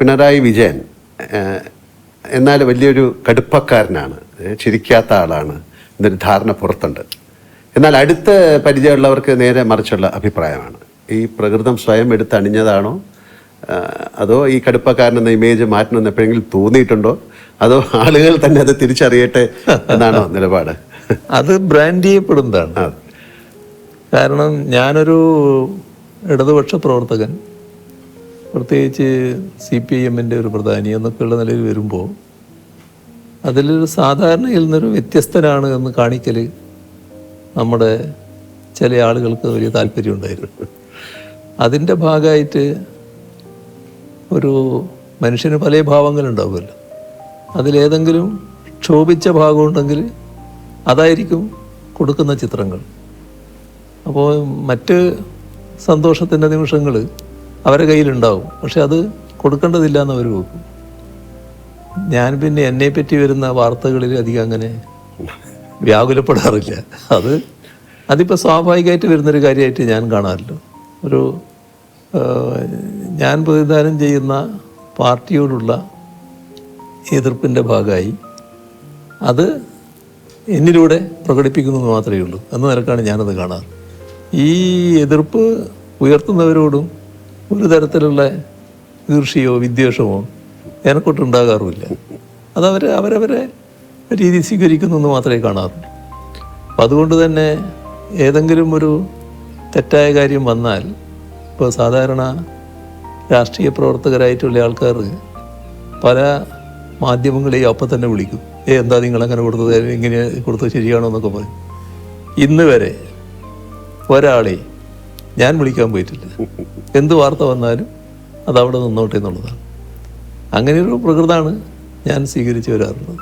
പിണറായി വിജയൻ എന്നാൽ വലിയൊരു കടുപ്പക്കാരനാണ്, ചിരിക്കാത്ത ആളാണ് എന്നൊരു ധാരണ പുറത്തുണ്ട്. എന്നാൽ അടുത്ത പരിചയമുള്ളവർക്ക് നേരെ മറിച്ചുള്ള അഭിപ്രായമാണ്. ഈ പ്രകൃതം സ്വയം എടുത്തണിഞ്ഞതാണോ, അതോ ഈ കടുപ്പക്കാരനെന്ന ഇമേജ് മാറ്റണമെന്ന് എപ്പോഴെങ്കിലും തോന്നിയിട്ടുണ്ടോ, അതോ ആളുകൾ തന്നെ അത് തിരിച്ചറിയട്ടെ എന്നാണോ നിലപാട്? അത് ബ്രാൻഡ് ചെയ്യപ്പെടുന്നതാണ്. കാരണം ഞാനൊരു ഇടതുപക്ഷ പ്രവർത്തകൻ, പ്രത്യേകിച്ച് CPIM-ൻ്റെ ഒരു പ്രധാനി എന്നൊക്കെയുള്ള നിലയിൽ വരുമ്പോൾ അതിലൊരു സാധാരണയിൽ നിന്നൊരു വ്യത്യസ്തനാണ് എന്ന് കാണിക്കൽ നമ്മുടെ ചില ആളുകൾക്ക് വലിയ താല്പര്യമുണ്ടായിരുന്നു. അതിൻ്റെ ഭാഗമായിട്ട് ഒരു മനുഷ്യന് പല ഭാവങ്ങളുണ്ടാവുമല്ലോ, അതിലേതെങ്കിലും ക്ഷോഭിച്ച ഭാഗമുണ്ടെങ്കിൽ അതായിരിക്കും കൊടുക്കുന്ന ചിത്രങ്ങൾ. അപ്പോൾ മറ്റ് സന്തോഷത്തിൻ്റെ നിമിഷങ്ങൾ അവരെ കയ്യിലുണ്ടാവും, പക്ഷെ അത് കൊടുക്കേണ്ടതില്ല എന്ന് അവർ വെക്കും. ഞാൻ പിന്നെ എന്നെപ്പറ്റി വരുന്ന വാർത്തകളിൽ അധികം അങ്ങനെ വ്യാകുലപ്പെടാറില്ല. അതിപ്പോൾ സ്വാഭാവികമായിട്ട് വരുന്നൊരു കാര്യമായിട്ട് ഞാൻ കാണാറില്ല. ഞാൻ പ്രതിദാനം ചെയ്യുന്ന പാർട്ടിയോടുള്ള എതിർപ്പിൻ്റെ ഭാഗമായി അത് എന്നിലൂടെ പ്രകടിപ്പിക്കുന്നു മാത്രമേ ഉള്ളൂ എന്ന നിലക്കാണ് ഞാനത് കാണാറ്. ഈ എതിർപ്പ് ഉയർത്തുന്നവരോടും ഒരു തരത്തിലുള്ള ഈർഷ്യയോ വിദ്വേഷമോ എനക്കൊട്ടുണ്ടാകാറുമില്ല. അവരവരെ രീതി സ്വീകരിക്കുന്നു എന്ന് മാത്രമേ കാണാറുള്ളൂ. അപ്പം അതുകൊണ്ട് തന്നെ ഏതെങ്കിലും ഒരു തെറ്റായ കാര്യം വന്നാൽ, ഇപ്പോൾ സാധാരണ രാഷ്ട്രീയ പ്രവർത്തകരായിട്ടുള്ള ആൾക്കാർ പല മാധ്യമങ്ങളെയും അപ്പം തന്നെ വിളിക്കും. എന്താ നിങ്ങളങ്ങനെ കൊടുത്തത്, ഇങ്ങനെ കൊടുത്തത് ശരിയാണോ എന്നൊക്കെ പറയും. ഇന്ന് വരെ ഒരാളെ ഞാൻ വിളിക്കാൻ പോയിട്ടില്ല. എന്ത് വാർത്ത വന്നാലും അതവിടെ നിന്നോട്ടെ എന്നുള്ളതാണ്. അങ്ങനെയൊരു പ്രകൃതമാണ് ഞാൻ സ്വീകരിച്ചു വരാറുള്ളത്.